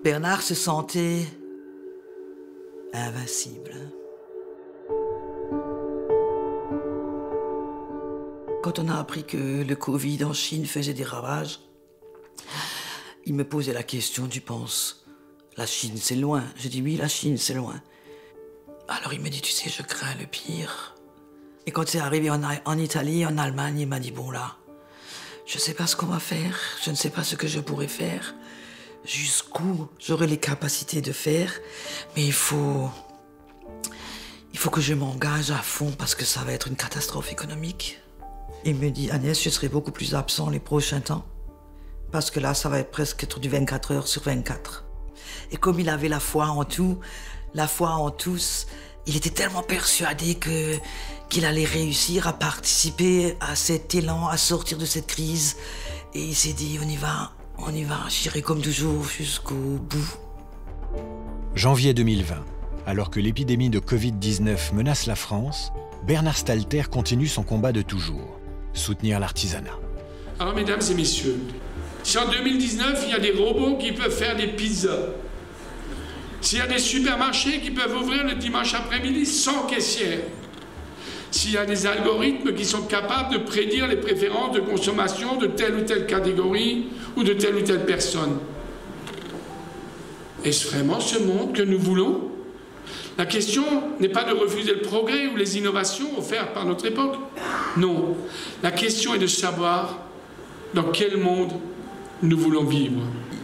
Bernard se sentait invincible. Quand on a appris que le Covid en Chine faisait des ravages, il me posait la question, tu penses, la Chine c'est loin? J'ai dit oui, la Chine c'est loin. Alors il me dit, tu sais, je crains le pire. Et quand c'est arrivé en Italie, en Allemagne, il m'a dit, bon là, je ne sais pas ce qu'on va faire, je ne sais pas ce que je pourrais faire, jusqu'où j'aurai les capacités de faire, mais il faut que je m'engage à fond parce que ça va être une catastrophe économique. Il me dit, Agnès, je serai beaucoup plus absent les prochains temps, parce que là, ça va être presque du 24 heures sur 24. Et comme il avait la foi en tout, la foi en tous, il était tellement persuadé qu'il allait réussir à participer à cet élan, à sortir de cette crise. Et il s'est dit, on y va, j'irai comme toujours jusqu'au bout. Janvier 2020, alors que l'épidémie de Covid-19 menace la France, Bernard Stalter continue son combat de toujours, soutenir l'artisanat. Alors, mesdames et messieurs, si en 2019, il y a des robots qui peuvent faire des pizzas, s'il y a des supermarchés qui peuvent ouvrir le dimanche après-midi sans caissière, s'il y a des algorithmes qui sont capables de prédire les préférences de consommation de telle ou telle catégorie ou de telle ou telle personne, est-ce vraiment ce monde que nous voulons? La question n'est pas de refuser le progrès ou les innovations offertes par notre époque. Non, la question est de savoir dans quel monde nous voulons vivre.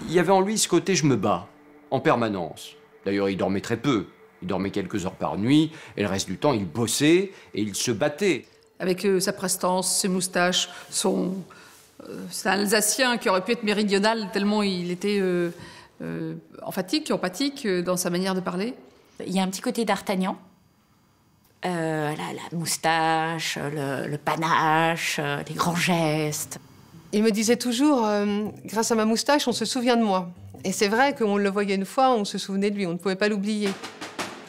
Il y avait en lui ce côté « je me bats » en permanence. D'ailleurs, il dormait très peu. Il dormait quelques heures par nuit, et le reste du temps, il bossait et il se battait. Avec sa prestance, ses moustaches, c'est un Alsacien qui aurait pu être méridional tellement il était emphatique dans sa manière de parler. Il y a un petit côté d'Artagnan. La moustache, le panache, les grands gestes. Il me disait toujours, grâce à ma moustache, on se souvient de moi. Et c'est vrai qu'on le voyait une fois, on se souvenait de lui, on ne pouvait pas l'oublier.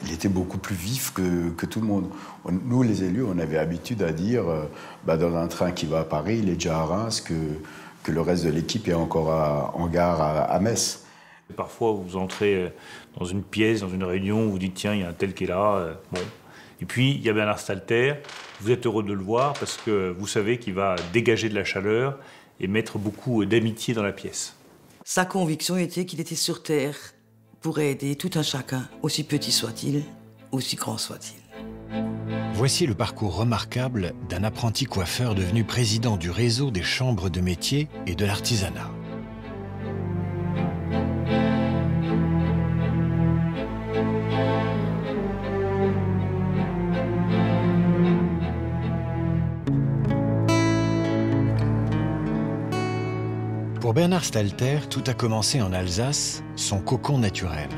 Il était beaucoup plus vif que tout le monde. Nous, les élus, on avait l'habitude à dire dans un train qui va à Paris, il est déjà à Reims, que le reste de l'équipe est encore en gare à Metz. Parfois, vous entrez dans une pièce, dans une réunion, vous dites tiens, il y a un tel qui est là. Bon. Et puis, il y a Bernard Stalter. Vous êtes heureux de le voir parce que vous savez qu'il va dégager de la chaleur et mettre beaucoup d'amitié dans la pièce. Sa conviction était qu'il était sur Terre pour aider tout un chacun, aussi petit soit-il, aussi grand soit-il. Voici le parcours remarquable d'un apprenti coiffeur devenu président du réseau des chambres de métiers et de l'artisanat. Pour Bernard Stalter, tout a commencé en Alsace, son cocon naturel.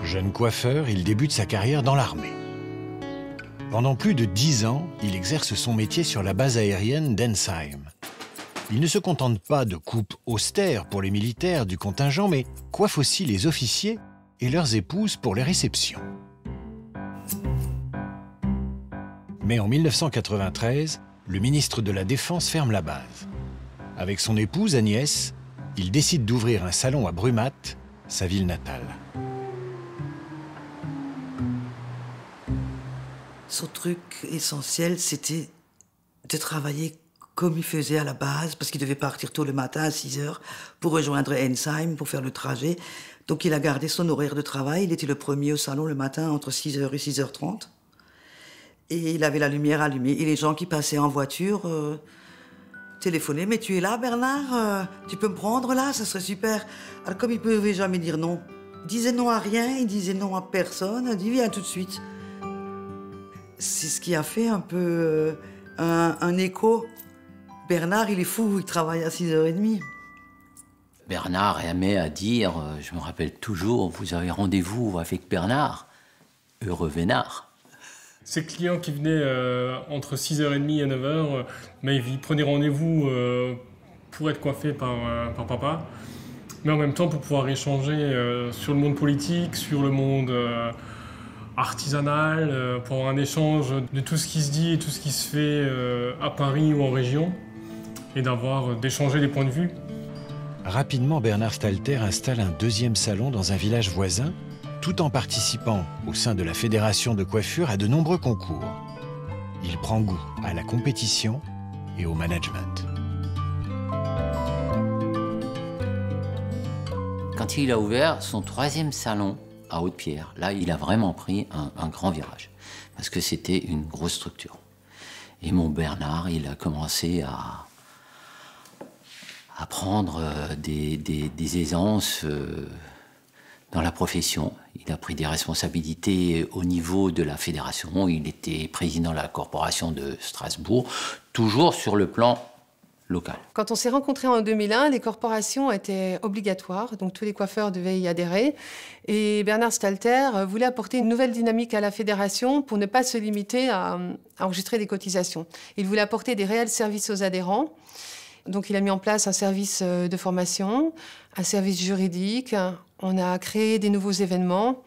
Jeune coiffeur, il débute sa carrière dans l'armée. Pendant plus de 10 ans, il exerce son métier sur la base aérienne d'Ensheim. Il ne se contente pas de coupes austères pour les militaires du contingent, mais coiffe aussi les officiers et leurs épouses pour les réceptions. Mais en 1993, le ministre de la Défense ferme la base. Avec son épouse Agnès, il décide d'ouvrir un salon à Brumath, sa ville natale. Son truc essentiel, c'était de travailler comme il faisait à la base, parce qu'il devait partir tôt le matin à 6 heures pour rejoindre Ensheim, pour faire le trajet. Donc il a gardé son horaire de travail. Il était le premier au salon le matin entre 6h et 6h30. Et il avait la lumière allumée. Et les gens qui passaient en voiture téléphonaient. « Mais tu es là, Bernard? Tu peux me prendre là? Ça serait super. » Alors comme il ne pouvait jamais dire non, il disait non à rien, il disait non à personne. Il dit « Viens tout de suite. » C'est ce qui a fait un peu un écho. Bernard, il est fou, il travaille à 6h30. Bernard aimait à dire, je me rappelle toujours, vous avez rendez-vous avec Bernard, heureux vénard. Ces clients qui venaient entre 6h30 et 9h, mais ils prenaient rendez-vous pour être coiffés par papa, mais en même temps pour pouvoir échanger sur le monde politique, sur le monde artisanal, pour avoir un échange de tout ce qui se dit et tout ce qui se fait à Paris ou en région, et d'échanger des points de vue. Rapidement, Bernard Stalter installe un deuxième salon dans un village voisin, tout en participant, au sein de la Fédération de coiffure, à de nombreux concours. Il prend goût à la compétition et au management. Quand il a ouvert son 3e salon à Haute-Pierre, là, il a vraiment pris un grand virage, parce que c'était une grosse structure. Et mon Bernard, il a commencé à prendre des aisances dans la profession. Il a pris des responsabilités au niveau de la fédération. Il était président de la corporation de Strasbourg, toujours sur le plan local. Quand on s'est rencontrés en 2001, les corporations étaient obligatoires, donc tous les coiffeurs devaient y adhérer. Et Bernard Stalter voulait apporter une nouvelle dynamique à la fédération pour ne pas se limiter à enregistrer des cotisations. Il voulait apporter des réels services aux adhérents. Donc il a mis en place un service de formation, un service juridique. On a créé des nouveaux événements,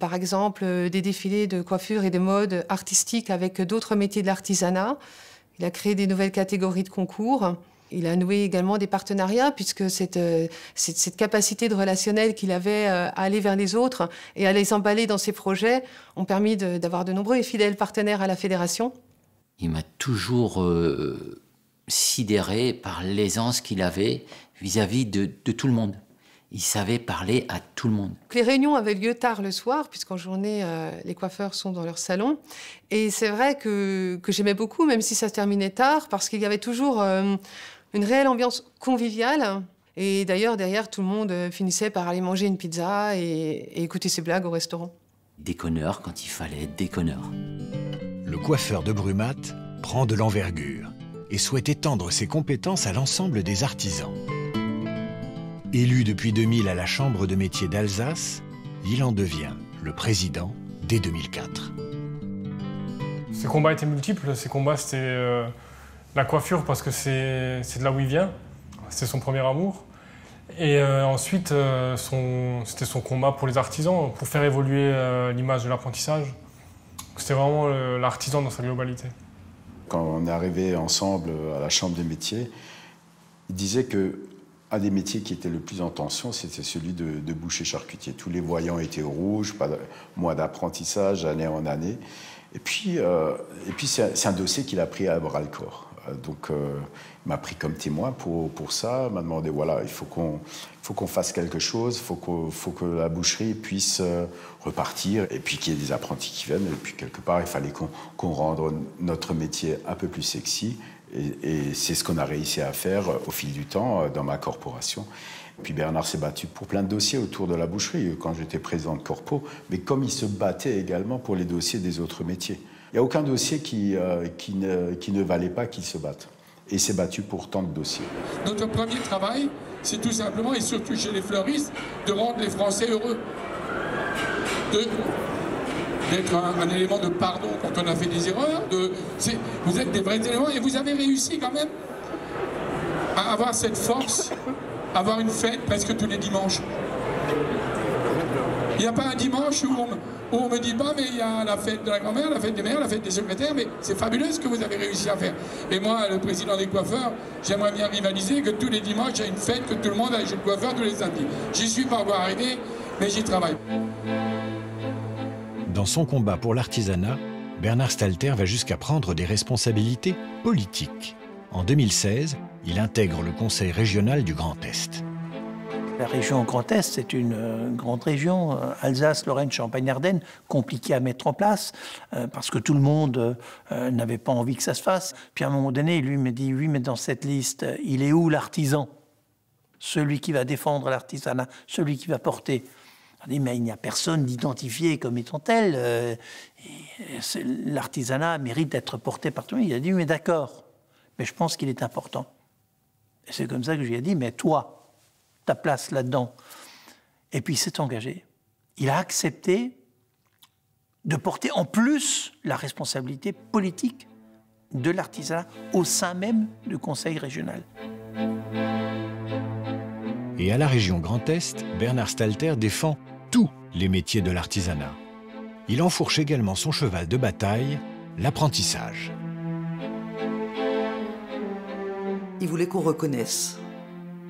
par exemple des défilés de coiffure et de mode artistique avec d'autres métiers de l'artisanat. Il a créé des nouvelles catégories de concours. Il a noué également des partenariats, puisque cette capacité de relationnel qu'il avait à aller vers les autres et à les emballer dans ses projets ont permis d'avoir de nombreux et fidèles partenaires à la fédération. Il m'a toujours sidéré par l'aisance qu'il avait vis-à-vis de tout le monde. Il savait parler à tout le monde. Les réunions avaient lieu tard le soir, puisqu'en journée, les coiffeurs sont dans leur salon. Et c'est vrai que j'aimais beaucoup, même si ça se terminait tard, parce qu'il y avait toujours une réelle ambiance conviviale. Et d'ailleurs, derrière, tout le monde finissait par aller manger une pizza et écouter ses blagues au restaurant. Déconneur quand il fallait être déconneur. Le coiffeur de Brumath prend de l'envergure et souhaite étendre ses compétences à l'ensemble des artisans. Élu depuis 2000 à la Chambre de métiers d'Alsace, il en devient le président dès 2004. Ses combats étaient multiples. Ses combats, c'était la coiffure, parce que c'est de là où il vient. C'était son premier amour. Et ensuite, c'était son combat pour les artisans, pour faire évoluer l'image de l'apprentissage. C'était vraiment l'artisan dans sa globalité. Quand on est arrivé ensemble à la Chambre des métiers, il disait que un des métiers qui était le plus en tension, c'était celui de boucher-charcutier. Tous les voyants étaient rouges, pas de mois d'apprentissage, année en année. Et puis c'est un dossier qu'il a pris à bras-le-corps. Donc, il m'a pris comme témoin pour ça. Il m'a demandé, voilà, il faut qu'on fasse quelque chose, il faut que la boucherie puisse repartir, et puis qu'il y ait des apprentis qui viennent. Et puis, quelque part, il fallait qu'on rende notre métier un peu plus sexy. Et c'est ce qu'on a réussi à faire au fil du temps dans ma corporation. Puis Bernard s'est battu pour plein de dossiers autour de la boucherie quand j'étais président de corpo, mais comme il se battait également pour les dossiers des autres métiers. Il n'y a aucun dossier qui ne valait pas qu'il se batte. Et il s'est battu pour tant de dossiers. Notre premier travail, c'est tout simplement, et surtout chez les fleuristes, de rendre les Français heureux. D'être un élément de pardon quand on a fait des erreurs. Vous êtes des vrais éléments et vous avez réussi quand même à avoir cette force, avoir une fête presque tous les dimanches. Il n'y a pas un dimanche où on me dit pas, mais il y a la fête de la grand-mère, la fête des mères, la fête des secrétaires, mais c'est fabuleux ce que vous avez réussi à faire. Et moi, le président des coiffeurs, j'aimerais bien rivaliser que tous les dimanches, il y a une fête, que tout le monde aille chez le coiffeur tous les samedis. J'y suis pas encore arrivé, mais j'y travaille. Dans son combat pour l'artisanat, Bernard Stalter va jusqu'à prendre des responsabilités politiques. En 2016, il intègre le Conseil régional du Grand Est. La région Grand Est, c'est une grande région, Alsace, Lorraine, Champagne-Ardenne, compliquée à mettre en place, parce que tout le monde n'avait pas envie que ça se fasse. Puis à un moment donné, lui me dit, oui, mais dans cette liste, il est où l'artisan? Celui qui va défendre l'artisanat, celui qui va porter. On dit, mais il n'y a personne d'identifié comme étant tel. L'artisanat mérite d'être porté par tout le monde. Il a dit, mais d'accord, mais je pense qu'il est important. Et c'est comme ça que je lui ai dit, mais toi, ta place là-dedans. Et puis il s'est engagé. Il a accepté de porter en plus la responsabilité politique de l'artisanat au sein même du Conseil régional. Et à la région Grand Est, Bernard Stalter défend tous les métiers de l'artisanat. Il enfourche également son cheval de bataille, l'apprentissage. Il voulait qu'on reconnaisse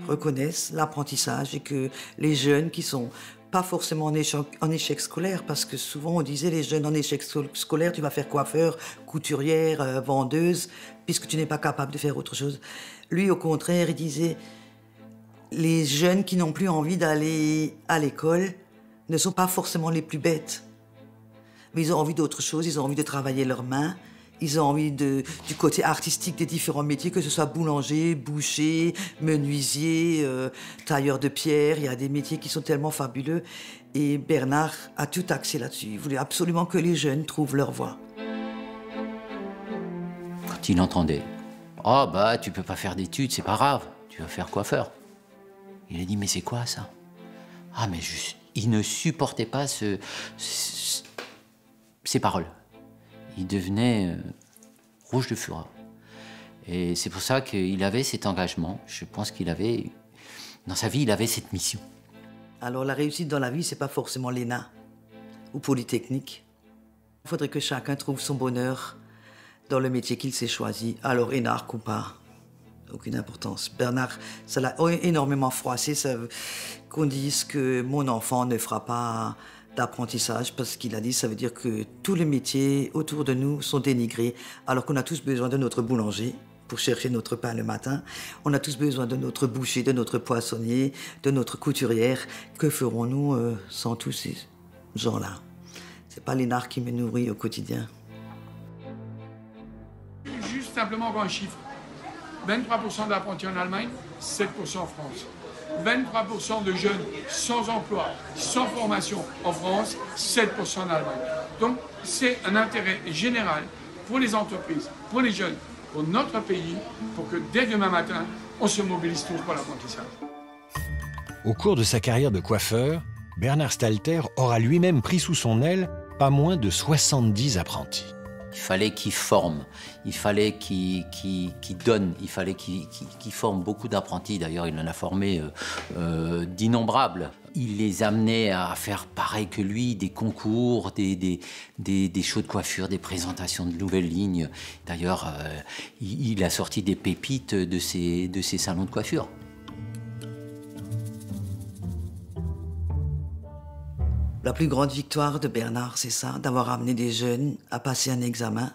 reconnaissent l'apprentissage et que les jeunes qui sont pas forcément en échec scolaire, parce que souvent on disait les jeunes en échec scolaire, tu vas faire coiffeur, couturière, vendeuse, puisque tu n'es pas capable de faire autre chose. Lui, au contraire, il disait les jeunes qui n'ont plus envie d'aller à l'école ne sont pas forcément les plus bêtes. Mais ils ont envie d'autre chose, ils ont envie de travailler leurs mains, ils ont envie du côté artistique des différents métiers, que ce soit boulanger, boucher, menuisier, tailleur de pierre. Il y a des métiers qui sont tellement fabuleux. Et Bernard a tout axé là-dessus. Il voulait absolument que les jeunes trouvent leur voie. Quand il entendait « Oh, bah, tu peux pas faire d'études, c'est pas grave, tu vas faire coiffeur », il a dit « Mais c'est quoi ça ?» Ah, mais il ne supportait pas ces paroles. Il devenait rouge de fureur. Et c'est pour ça qu'il avait cet engagement. Je pense qu'il avait, dans sa vie, il avait cette mission. Alors la réussite dans la vie, c'est pas forcément l'ENA ou Polytechnique. Il faudrait que chacun trouve son bonheur dans le métier qu'il s'est choisi. Alors énarque ou pas, aucune importance. Bernard, ça l'a énormément froissé, qu'on dise que mon enfant ne fera pas d'apprentissage, parce qu'il a dit, ça veut dire que tous les métiers autour de nous sont dénigrés, alors qu'on a tous besoin de notre boulanger pour chercher notre pain le matin. On a tous besoin de notre boucher, de notre poissonnier, de notre couturière. Que ferons-nous sans tous ces gens-là? C'est pas l'énarque qui me nourrit au quotidien. Juste simplement un chiffre. 23% d'apprentis en Allemagne, 7% en France. 23% de jeunes sans emploi, sans formation en France, 7% en Allemagne. Donc c'est un intérêt général pour les entreprises, pour les jeunes, pour notre pays, pour que dès demain matin, on se mobilise tous pour l'apprentissage. Au cours de sa carrière de coiffeur, Bernard Stalter aura lui-même pris sous son aile pas moins de 70 apprentis. Il fallait qu'il forme, il fallait qu'il donne, il fallait qu'il forme beaucoup d'apprentis. D'ailleurs, il en a formé d'innombrables. Il les amenait à faire pareil que lui, des concours, des shows de coiffure, des présentations de nouvelles lignes. D'ailleurs, il a sorti des pépites de ses salons de coiffure. La plus grande victoire de Bernard, c'est ça, d'avoir amené des jeunes à passer un examen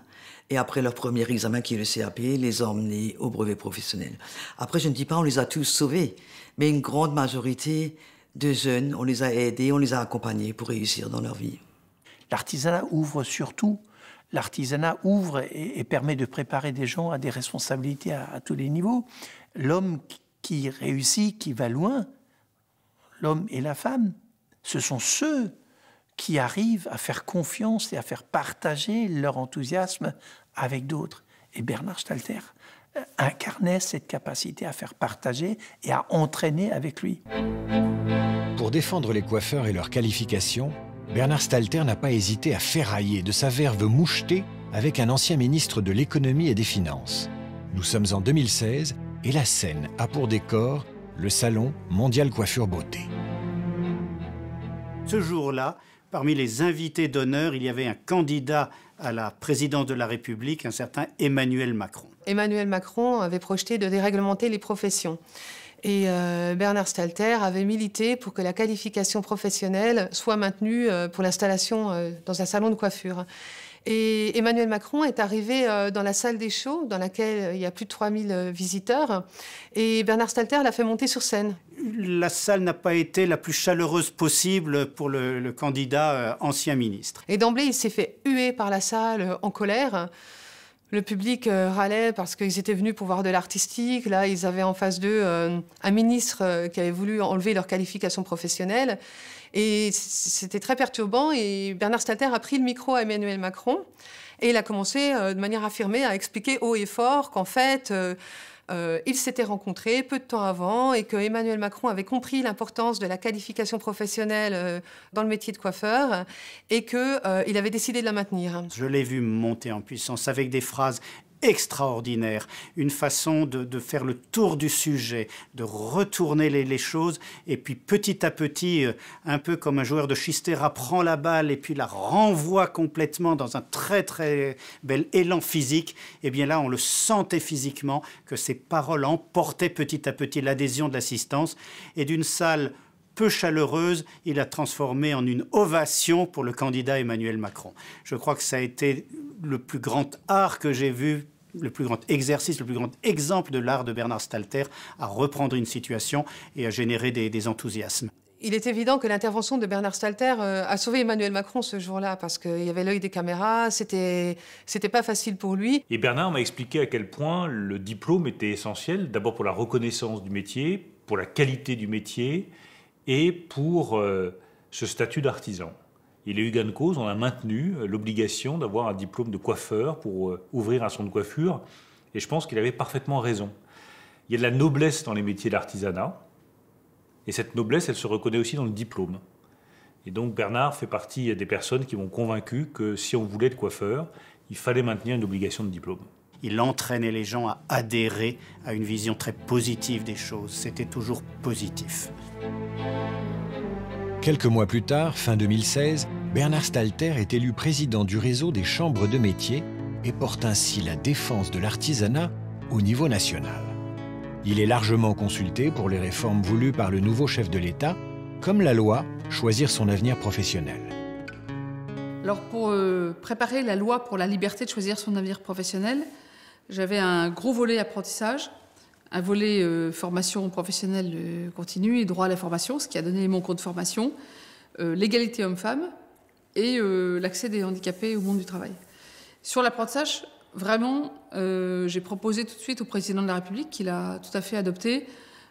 et après leur premier examen qui est le CAP, les emmener au brevet professionnel. Après, je ne dis pas on les a tous sauvés, mais une grande majorité de jeunes, on les a aidés, on les a accompagnés pour réussir dans leur vie. L'artisanat ouvre surtout. L'artisanat ouvre et permet de préparer des gens à des responsabilités à tous les niveaux. L'homme qui réussit, qui va loin, l'homme et la femme, ce sont ceux qui arrivent à faire confiance et à faire partager leur enthousiasme avec d'autres. Et Bernard Stalter incarnait cette capacité à faire partager et à entraîner avec lui. Pour défendre les coiffeurs et leurs qualifications, Bernard Stalter n'a pas hésité à ferrailler de sa verve mouchetée avec un ancien ministre de l'économie et des finances. Nous sommes en 2016 et la scène a pour décor le salon Mondial Coiffure Beauté. Ce jour-là, parmi les invités d'honneur, il y avait un candidat à la présidence de la République, un certain Emmanuel Macron. Emmanuel Macron avait projeté de déréglementer les professions. Et Bernard Stalter avait milité pour que la qualification professionnelle soit maintenue pour l'installation dans un salon de coiffure. Et Emmanuel Macron est arrivé dans la salle des shows, dans laquelle il y a plus de 3000 visiteurs, et Bernard Stalter l'a fait monter sur scène. La salle n'a pas été la plus chaleureuse possible pour le candidat ancien ministre. Et d'emblée, il s'est fait huer par la salle en colère. Le public râlait parce qu'ils étaient venus pour voir de l'artistique. Là, ils avaient en face d'eux un ministre qui avait voulu enlever leur qualification professionnelle. Et c'était très perturbant. Et Bernard Stalter a pris le micro à Emmanuel Macron et il a commencé de manière affirmée à expliquer haut et fort qu'en fait, ils s'étaient rencontrés peu de temps avant et que Emmanuel Macron avait compris l'importance de la qualification professionnelle dans le métier de coiffeur et qu'il avait décidé de la maintenir. Je l'ai vu monter en puissance avec des phrases extraordinaire, une façon de faire le tour du sujet, de retourner les choses, et puis petit à petit, un peu comme un joueur de Chistera prend la balle et puis la renvoie complètement dans un très très bel élan physique, et bien là on le sentait physiquement que ces paroles emportaient petit à petit l'adhésion de l'assistance, et d'une salle peu chaleureuse, il a transformé en une ovation pour le candidat Emmanuel Macron. Je crois que ça a été le plus grand art que j'ai vu, le plus grand exercice, le plus grand exemple de l'art de Bernard Stalter à reprendre une situation et à générer des enthousiasmes. Il est évident que l'intervention de Bernard Stalter a sauvé Emmanuel Macron ce jour-là, parce qu'il y avait l'œil des caméras, c'était pas facile pour lui. Et Bernard m'a expliqué à quel point le diplôme était essentiel, d'abord pour la reconnaissance du métier, pour la qualité du métier, et pour ce statut d'artisan. Il a eu gain de cause, on a maintenu l'obligation d'avoir un diplôme de coiffeur pour ouvrir un salon de coiffure, et je pense qu'il avait parfaitement raison. Il y a de la noblesse dans les métiers d'artisanat, et cette noblesse, elle se reconnaît aussi dans le diplôme. Et donc Bernard fait partie des personnes qui m'ont convaincu que si on voulait être coiffeur, il fallait maintenir une obligation de diplôme. Il entraînait les gens à adhérer à une vision très positive des choses. C'était toujours positif. Quelques mois plus tard, fin 2016, Bernard Stalter est élu président du réseau des chambres de métiers et porte ainsi la défense de l'artisanat au niveau national. Il est largement consulté pour les réformes voulues par le nouveau chef de l'État, comme la loi « Choisir son avenir professionnel ». Alors pour préparer la loi pour la liberté de choisir son avenir professionnel, j'avais un gros volet apprentissage, un volet formation professionnelle continue et droit à la formation, ce qui a donné mon cours de formation, l'égalité homme-femme et l'accès des handicapés au monde du travail. Sur l'apprentissage, vraiment, j'ai proposé tout de suite au président de la République, qu'il a tout à fait adopté,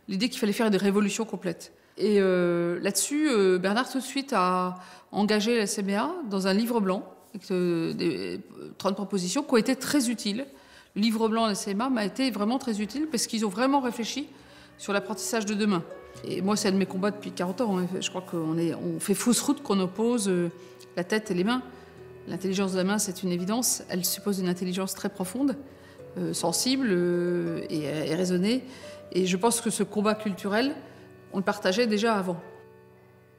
l'idée qu'il fallait faire une révolution complète. Et là-dessus, Bernard tout de suite a engagé la CBA dans un livre blanc, avec des 30 propositions qui ont été très utiles. Le livre blanc de la CMA m'a été vraiment très utile parce qu'ils ont vraiment réfléchi sur l'apprentissage de demain. Et moi, c'est un de mes combats depuis 40 ans. Je crois qu'on fait fausse route qu'on oppose la tête et les mains. L'intelligence de la main, c'est une évidence. Elle suppose une intelligence très profonde, sensible et raisonnée. Et je pense que ce combat culturel, on le partageait déjà avant.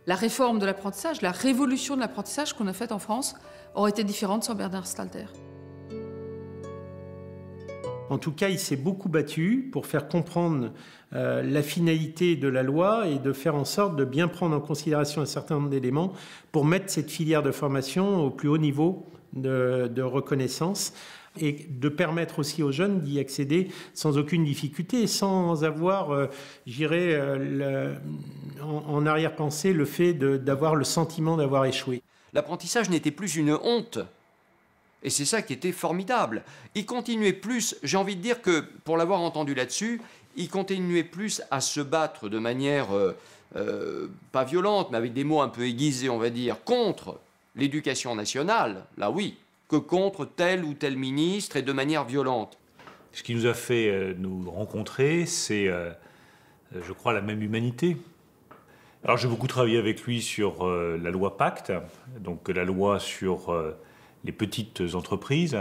La réforme de l'apprentissage, la révolution de l'apprentissage qu'on a faite en France aurait été différente sans Bernard Stalter. En tout cas, il s'est beaucoup battu pour faire comprendre la finalité de la loi et de faire en sorte de bien prendre en considération un certain nombre d'éléments pour mettre cette filière de formation au plus haut niveau de reconnaissance et de permettre aussi aux jeunes d'y accéder sans aucune difficulté, sans avoir, j'irais, en arrière-pensée le fait d'avoir le sentiment d'avoir échoué. L'apprentissage n'était plus une honte. Et c'est ça qui était formidable. Il continuait plus, j'ai envie de dire que, pour l'avoir entendu là-dessus, il continuait plus à se battre de manière, pas violente, mais avec des mots un peu aiguisés, on va dire, contre l'éducation nationale, là oui, que contre tel ou tel ministre et de manière violente. Ce qui nous a fait nous rencontrer, c'est, je crois, la même humanité. Alors j'ai beaucoup travaillé avec lui sur la loi Pacte, donc la loi sur les petites entreprises.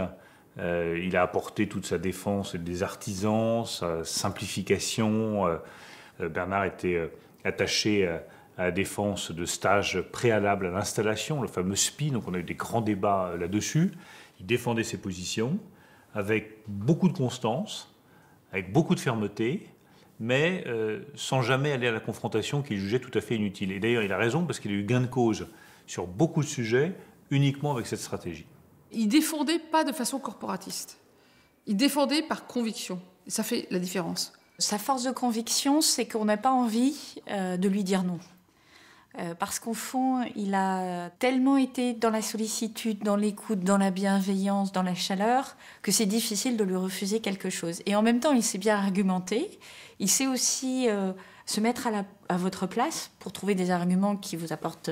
Il a apporté toute sa défense des artisans, sa simplification. Bernard était attaché à la défense de stages préalables à l'installation, le fameux SPI, donc on a eu des grands débats là-dessus. Il défendait ses positions avec beaucoup de constance, avec beaucoup de fermeté, mais sans jamais aller à la confrontation qu'il jugeait tout à fait inutile. Et d'ailleurs, il a raison, parce qu'il a eu gain de cause sur beaucoup de sujets, uniquement avec cette stratégie. Il défendait pas de façon corporatiste. Il défendait par conviction. Et ça fait la différence. Sa force de conviction, c'est qu'on n'a pas envie de lui dire non. Parce qu'au fond, il a tellement été dans la sollicitude, dans l'écoute, dans la bienveillance, dans la chaleur, que c'est difficile de lui refuser quelque chose. Et en même temps, il sait bien argumenter. Il sait aussi se mettre à votre place pour trouver des arguments qui vous apportent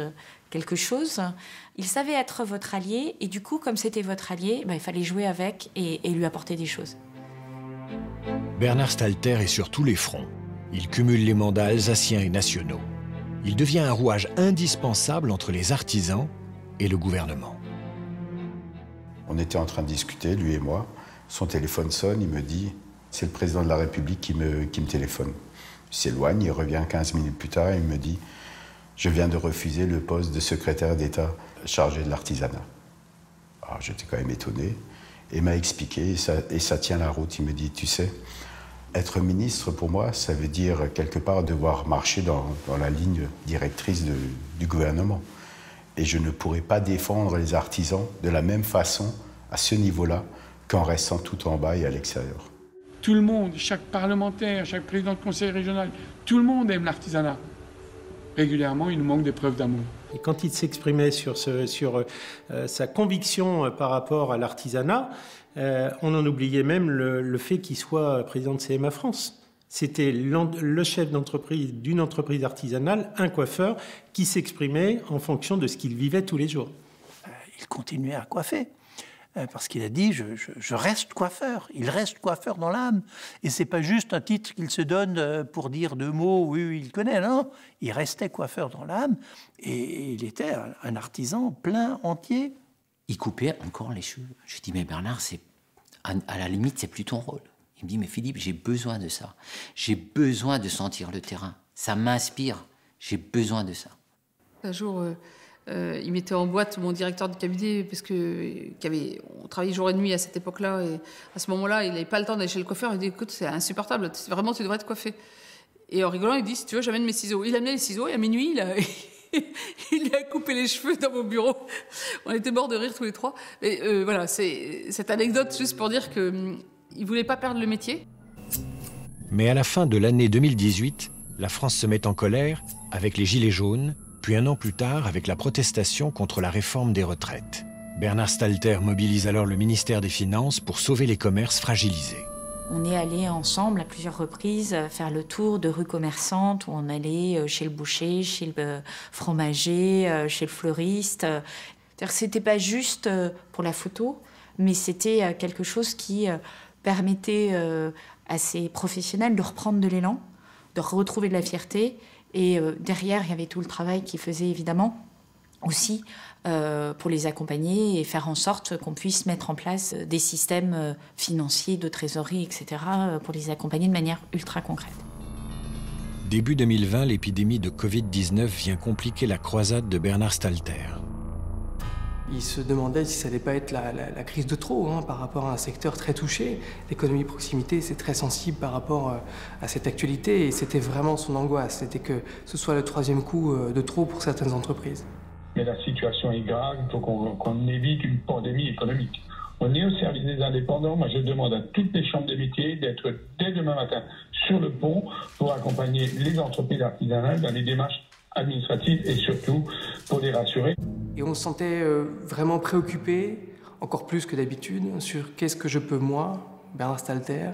quelque chose. Il savait être votre allié, et du coup, comme c'était votre allié, il fallait jouer avec et lui apporter des choses. Bernard Stalter est sur tous les fronts. Il cumule les mandats alsaciens et nationaux. Il devient un rouage indispensable entre les artisans et le gouvernement. On était en train de discuter, lui et moi, Son téléphone sonne, il me dit « C'est le président de la République qui me téléphone ». Il s'éloigne, il revient 15 minutes plus tard et il me dit « Je viens de refuser le poste de secrétaire d'État chargé de l'artisanat ». Alors j'étais quand même étonné et il m'a expliqué, et ça tient la route. Il me dit « Tu sais, être ministre pour moi, ça veut dire quelque part devoir marcher dans la ligne directrice du gouvernement. Et je ne pourrais pas défendre les artisans de la même façon à ce niveau-là qu'en restant tout en bas et à l'extérieur. » Tout le monde, chaque parlementaire, chaque président de conseil régional, tout le monde aime l'artisanat. Régulièrement, il nous manque des preuves d'amour. Et quand il s'exprimait sur sa conviction par rapport à l'artisanat, on en oubliait même le fait qu'il soit président de CMA France. C'était le chef d'entreprise d'une entreprise artisanale, un coiffeur, qui s'exprimait en fonction de ce qu'il vivait tous les jours. Il continuait à coiffer. Parce qu'il a dit je reste coiffeur. Il reste coiffeur dans l'âme. Et c'est pas juste un titre qu'il se donne pour dire deux mots, oui, il connaît, non. Il restait coiffeur dans l'âme et il était un artisan plein, entier. Il coupait encore les cheveux. Je lui dis, mais Bernard, à la limite, c'est plus ton rôle. Il me dit, mais Philippe, j'ai besoin de ça. J'ai besoin de sentir le terrain. Ça m'inspire. J'ai besoin de ça. Un jour, il mettait en boîte mon directeur de cabinet parce on travaillait jour et nuit à cette époque-là. Et à ce moment-là, il n'avait pas le temps d'aller chez le coiffeur. Il dit, écoute, c'est insupportable. Vraiment, tu devrais te coiffer. Et en rigolant, il dit, si tu veux, j'amène mes ciseaux. Il amenait les ciseaux et à minuit, il a coupé les cheveux dans mon bureau. On était morts de rire tous les trois. Mais voilà, c'est cette anecdote juste pour dire qu'il ne voulait pas perdre le métier. Mais à la fin de l'année 2018, la France se met en colère avec les Gilets jaunes, puis un an plus tard avec la protestation contre la réforme des retraites. Bernard Stalter mobilise alors le ministère des Finances pour sauver les commerces fragilisés. On est allés ensemble à plusieurs reprises faire le tour de rues commerçantes où on allait chez le boucher, chez le fromager, chez le fleuriste. C'était pas juste pour la photo, mais c'était quelque chose qui permettait à ces professionnels de reprendre de l'élan, de retrouver de la fierté. Et derrière, il y avait tout le travail qu'ils faisaient évidemment aussi pour les accompagner et faire en sorte qu'on puisse mettre en place des systèmes financiers, de trésorerie, etc. pour les accompagner de manière ultra concrète. Début 2020, l'épidémie de Covid-19 vient compliquer la croisade de Bernard Stalter. Il se demandait si ça n'allait pas être la crise de trop par rapport à un secteur très touché. L'économie de proximité, c'est très sensible par rapport à cette actualité et c'était vraiment son angoisse. C'était que ce soit le troisième coup de trop pour certaines entreprises. Mais la situation est grave, il faut qu'on évite une pandémie économique. On est au service des indépendants. Moi, je demande à toutes les chambres des métiers d'être dès demain matin sur le pont pour accompagner les entreprises artisanales dans les démarches administratives et surtout pour les rassurer. Et on se sentait vraiment préoccupé, encore plus que d'habitude, sur qu'est-ce que je peux, moi, Bernard Stalter,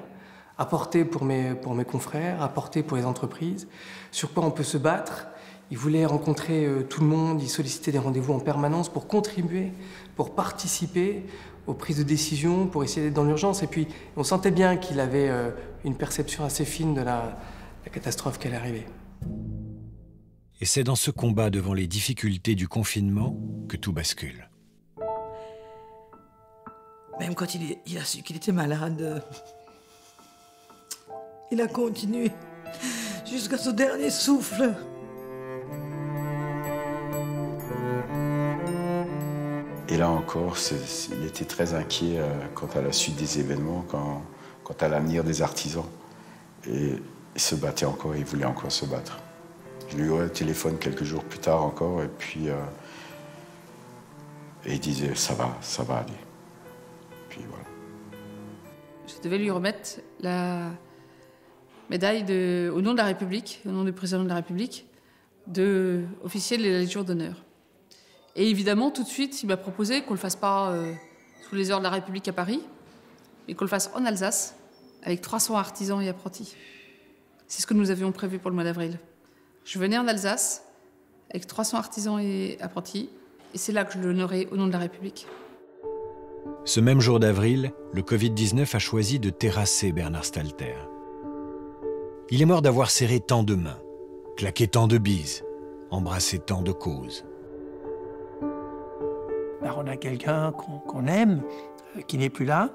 apporter pour mes confrères, apporter pour les entreprises, sur quoi on peut se battre. Il voulait rencontrer tout le monde, il sollicitait des rendez-vous en permanence pour contribuer, pour participer aux prises de décision, pour essayer d'être dans l'urgence. Et puis, on sentait bien qu'il avait une perception assez fine de la catastrophe qui allait arriver. Et c'est dans ce combat devant les difficultés du confinement que tout bascule. Même quand il a su qu'il était malade, il a continué jusqu'à son dernier souffle. Et là encore, il était très inquiet quant à la suite des événements, quant à l'avenir des artisans. Et il se battait encore, il voulais encore se battre. Je lui ai eu au téléphone quelques jours plus tard encore, et puis et il disait ça va aller. Puis voilà. Je devais lui remettre la médaille au nom de la République, au nom du président de la République, officier de la Légion d'honneur. Et évidemment, tout de suite, il m'a proposé qu'on ne le fasse pas sous les heures de la République à Paris, mais qu'on le fasse en Alsace, avec 300 artisans et apprentis. C'est ce que nous avions prévu pour le mois d'avril. Je venais en Alsace, avec 300 artisans et apprentis, et c'est là que je l'honorais au nom de la République. Ce même jour d'avril, le Covid-19 a choisi de terrasser Bernard Stalter. Il est mort d'avoir serré tant de mains, claqué tant de bises, embrassé tant de causes. Alors on a quelqu'un qu'on aime, qui n'est plus là,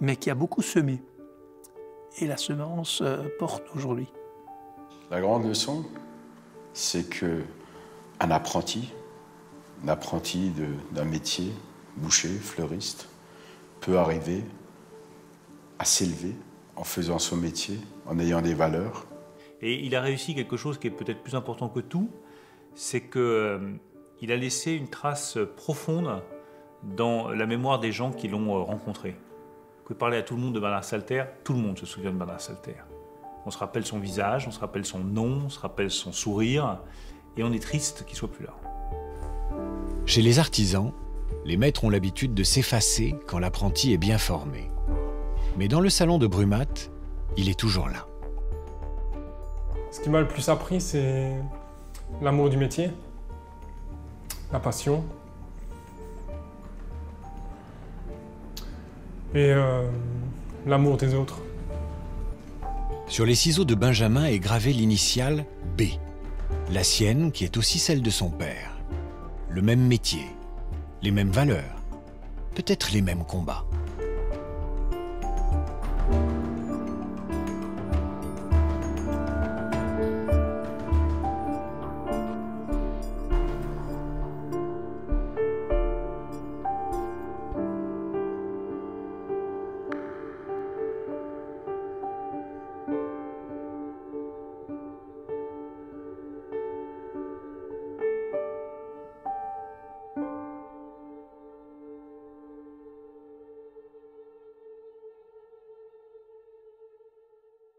mais qui a beaucoup semé. Et la semence porte aujourd'hui. La grande leçon, c'est qu'un apprenti d'un métier, boucher, fleuriste, peut arriver à s'élever en faisant son métier, en ayant des valeurs. Et il a réussi quelque chose qui est peut-être plus important que tout, c'est qu'il a laissé une trace profonde dans la mémoire des gens qui l'ont rencontré. Vous pouvez parler à tout le monde de Bernard Salter, tout le monde se souvient de Bernard Salter. On se rappelle son visage, on se rappelle son nom, on se rappelle son sourire, et on est triste qu'il ne soit plus là. Chez les artisans, les maîtres ont l'habitude de s'effacer quand l'apprenti est bien formé. Mais dans le salon de Brumat, il est toujours là. Ce qui m'a le plus appris, c'est l'amour du métier, la passion et l'amour des autres. Sur les ciseaux de Benjamin est gravée l'initiale B, la sienne qui est aussi celle de son père. Le même métier, les mêmes valeurs, peut-être les mêmes combats.